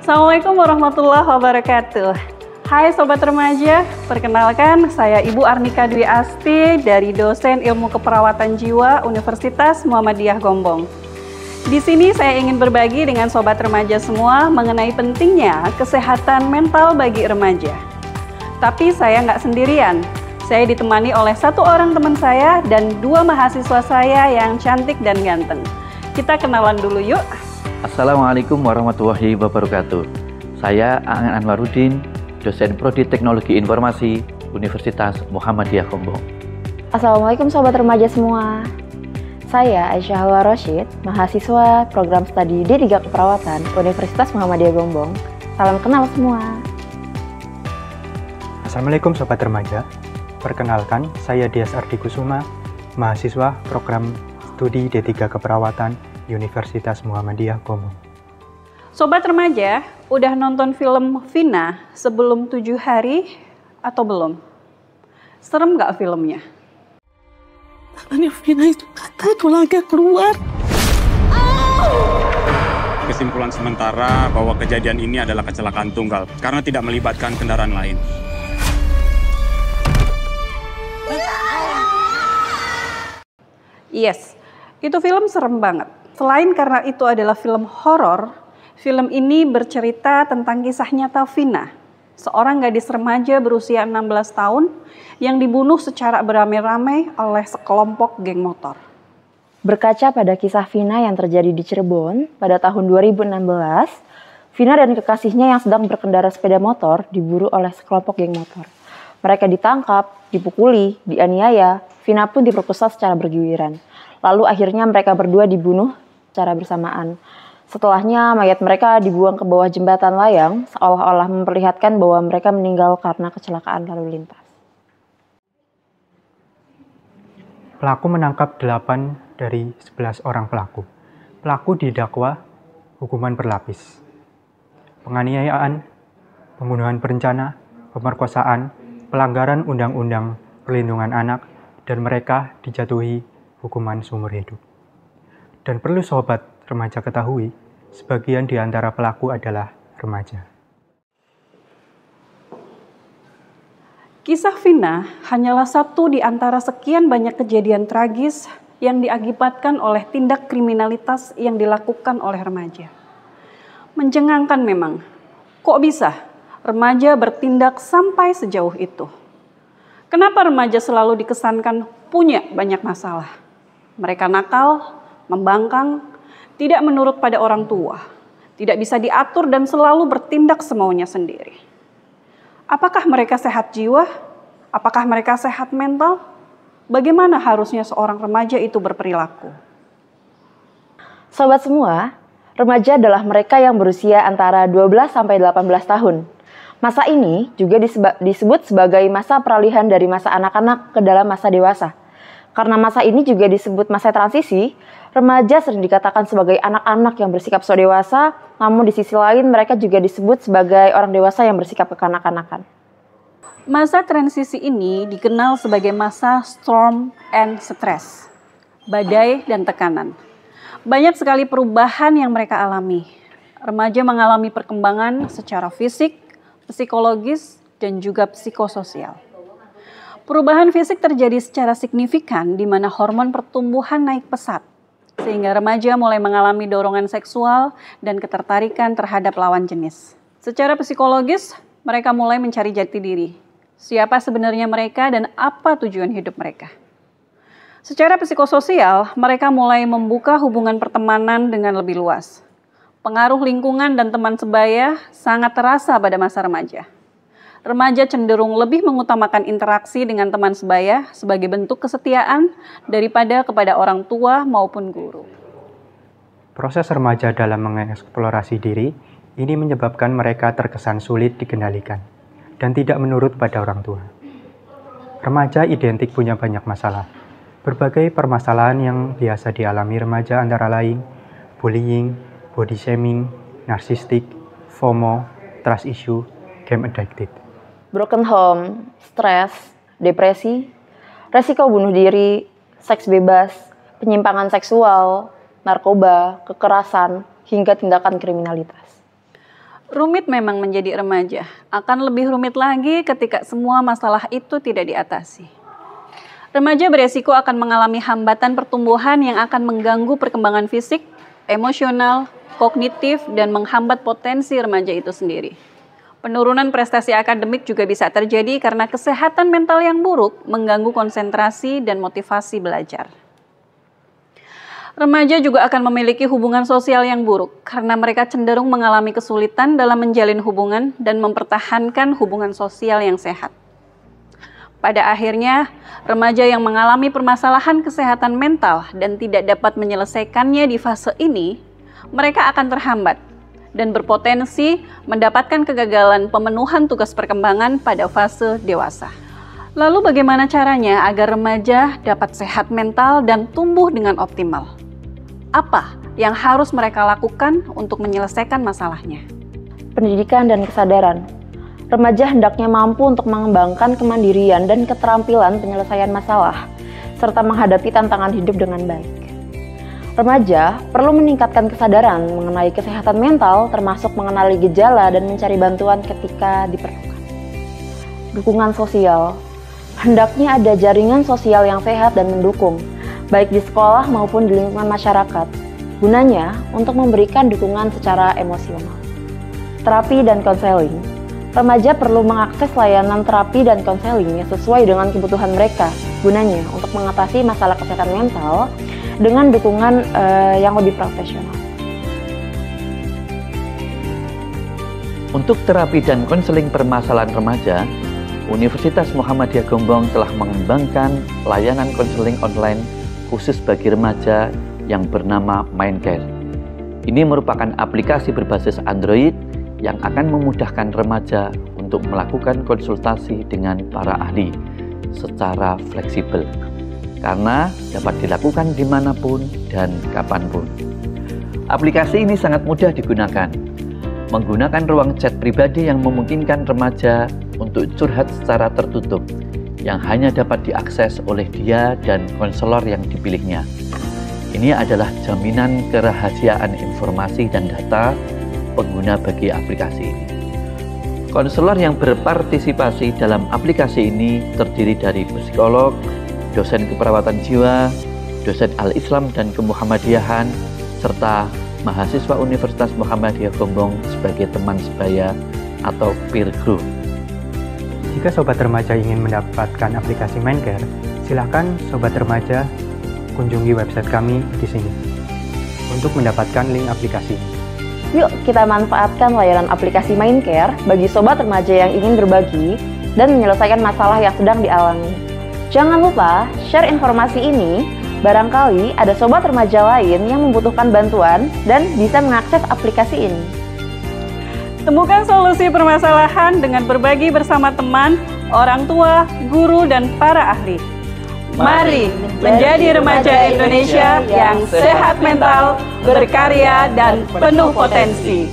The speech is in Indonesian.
Assalamualaikum warahmatullahi wabarakatuh. Hai Sobat Remaja, perkenalkan saya Ibu Arnika Dwi Asti dari dosen Ilmu Keperawatan Jiwa Universitas Muhammadiyah Gombong. Di sini saya ingin berbagi dengan Sobat Remaja semua mengenai pentingnya kesehatan mental bagi remaja. Tapi saya nggak sendirian, saya ditemani oleh satu orang teman saya dan dua mahasiswa saya yang cantik dan ganteng. Kita kenalan dulu yuk. Assalamualaikum warahmatullahi wabarakatuh. Saya Aan Anwaruddin, dosen Prodi Teknologi Informasi Universitas Muhammadiyah Gombong. Assalamualaikum Sobat Remaja semua. Saya Aisyah Hawa Rosyid, mahasiswa program studi D3 Keperawatan Universitas Muhammadiyah Gombong. Salam kenal semua. Assalamualaikum Sobat Remaja. Perkenalkan, saya Dias Ardi Kusuma, mahasiswa program studi D3 Keperawatan Universitas Muhammadiyah Gombong. Sobat Remaja, udah nonton film Vina sebelum 7 hari atau belum? Serem nggak filmnya? Tangannya Vina itu patah, tulangnya keluar. Kesimpulan sementara bahwa kejadian ini adalah kecelakaan tunggal karena tidak melibatkan kendaraan lain. Yes, itu film serem banget. Selain karena itu adalah film horor, film ini bercerita tentang kisah nyata Vina, seorang gadis remaja berusia 16 tahun yang dibunuh secara beramai-ramai oleh sekelompok geng motor. Berkaca pada kisah Vina yang terjadi di Cirebon pada tahun 2016, Vina dan kekasihnya yang sedang berkendara sepeda motor diburu oleh sekelompok geng motor. Mereka ditangkap, dipukuli, dianiaya, Vina pun diperkosa secara bergiliran. Lalu akhirnya mereka berdua dibunuh secara bersamaan. Setelahnya mayat mereka dibuang ke bawah jembatan layang, seolah-olah memperlihatkan bahwa mereka meninggal karena kecelakaan lalu lintas. Pelaku menangkap 8 dari 11 orang pelaku. Pelaku didakwa hukuman berlapis. Penganiayaan, pembunuhan berencana, pemerkosaan, pelanggaran Undang-Undang Perlindungan Anak, dan mereka dijatuhi hukuman seumur hidup. Dan perlu Sobat Remaja ketahui, sebagian di antara pelaku adalah remaja. Kisah Vina hanyalah satu di antara sekian banyak kejadian tragis yang diakibatkan oleh tindak kriminalitas yang dilakukan oleh remaja. Mencengangkan memang, kok bisa remaja bertindak sampai sejauh itu? Kenapa remaja selalu dikesankan punya banyak masalah? Mereka nakal, membangkang, tidak menurut pada orang tua, tidak bisa diatur dan selalu bertindak semaunya sendiri. Apakah mereka sehat jiwa? Apakah mereka sehat mental? Bagaimana harusnya seorang remaja itu berperilaku? Sobat semua, remaja adalah mereka yang berusia antara 12 sampai 18 tahun. Masa ini juga disebut sebagai masa peralihan dari masa anak-anak ke dalam masa dewasa. Karena masa ini juga disebut masa transisi, remaja sering dikatakan sebagai anak-anak yang bersikap so dewasa, namun di sisi lain mereka juga disebut sebagai orang dewasa yang bersikap kekanak-kanakan. Masa transisi ini dikenal sebagai masa storm and stress, badai dan tekanan. Banyak sekali perubahan yang mereka alami. Remaja mengalami perkembangan secara fisik, psikologis, dan juga psikososial. Perubahan fisik terjadi secara signifikan di mana hormon pertumbuhan naik pesat, sehingga remaja mulai mengalami dorongan seksual dan ketertarikan terhadap lawan jenis. Secara psikologis, mereka mulai mencari jati diri. Siapa sebenarnya mereka dan apa tujuan hidup mereka? Secara psikososial, mereka mulai membuka hubungan pertemanan dengan lebih luas. Pengaruh lingkungan dan teman sebaya sangat terasa pada masa remaja. Remaja cenderung lebih mengutamakan interaksi dengan teman sebaya sebagai bentuk kesetiaan daripada kepada orang tua maupun guru. Proses remaja dalam mengeksplorasi diri ini menyebabkan mereka terkesan sulit dikendalikan dan tidak menurut pada orang tua. Remaja identik punya banyak masalah. Berbagai permasalahan yang biasa dialami remaja antara lain bullying, body shaming, narsistik, FOMO, trust issue, game addicted. Broken home, stres, depresi, resiko bunuh diri, seks bebas, penyimpangan seksual, narkoba, kekerasan, hingga tindakan kriminalitas. Rumit memang menjadi remaja, akan lebih rumit lagi ketika semua masalah itu tidak diatasi. Remaja beresiko akan mengalami hambatan pertumbuhan yang akan mengganggu perkembangan fisik, emosional, kognitif, dan menghambat potensi remaja itu sendiri. Penurunan prestasi akademik juga bisa terjadi karena kesehatan mental yang buruk mengganggu konsentrasi dan motivasi belajar. Remaja juga akan memiliki hubungan sosial yang buruk karena mereka cenderung mengalami kesulitan dalam menjalin hubungan dan mempertahankan hubungan sosial yang sehat. Pada akhirnya, remaja yang mengalami permasalahan kesehatan mental dan tidak dapat menyelesaikannya di fase ini, mereka akan terhambat dan berpotensi mendapatkan kegagalan pemenuhan tugas perkembangan pada fase dewasa. Lalu bagaimana caranya agar remaja dapat sehat mental dan tumbuh dengan optimal? Apa yang harus mereka lakukan untuk menyelesaikan masalahnya? Pendidikan dan kesadaran. Remaja hendaknya mampu untuk mengembangkan kemandirian dan keterampilan penyelesaian masalah, serta menghadapi tantangan hidup dengan baik. Remaja perlu meningkatkan kesadaran mengenai kesehatan mental, termasuk mengenali gejala dan mencari bantuan ketika diperlukan. Dukungan sosial. Hendaknya ada jaringan sosial yang sehat dan mendukung, baik di sekolah maupun di lingkungan masyarakat, gunanya untuk memberikan dukungan secara emosional. Terapi dan konseling. Remaja perlu mengakses layanan terapi dan konseling yang sesuai dengan kebutuhan mereka, gunanya untuk mengatasi masalah kesehatan mental dengan dukungan yang lebih profesional. Untuk terapi dan konseling permasalahan remaja, Universitas Muhammadiyah Gombong telah mengembangkan layanan konseling online khusus bagi remaja yang bernama Mindcare. Ini merupakan aplikasi berbasis Android yang akan memudahkan remaja untuk melakukan konsultasi dengan para ahli secara fleksibel, karena dapat dilakukan dimanapun dan kapanpun. Aplikasi ini sangat mudah digunakan, menggunakan ruang chat pribadi yang memungkinkan remaja untuk curhat secara tertutup, yang hanya dapat diakses oleh dia dan konselor yang dipilihnya. Ini adalah jaminan kerahasiaan informasi dan data pengguna bagi aplikasi ini. Konselor yang berpartisipasi dalam aplikasi ini terdiri dari psikolog, dosen keperawatan jiwa, dosen Al-Islam dan Kemuhammadiyahan, serta mahasiswa Universitas Muhammadiyah Gombong sebagai teman sebaya atau peer group. Jika Sobat Remaja ingin mendapatkan aplikasi Mindcare, silakan Sobat Remaja kunjungi website kami di sini untuk mendapatkan link aplikasi. Yuk kita manfaatkan layanan aplikasi Mindcare bagi Sobat Remaja yang ingin berbagi dan menyelesaikan masalah yang sedang dialami. Jangan lupa share informasi ini, barangkali ada Sobat Remaja lain yang membutuhkan bantuan dan bisa mengakses aplikasi ini. Temukan solusi permasalahan dengan berbagi bersama teman, orang tua, guru, dan para ahli. Mari menjadi remaja Indonesia yang sehat mental, berkarya, dan penuh potensi.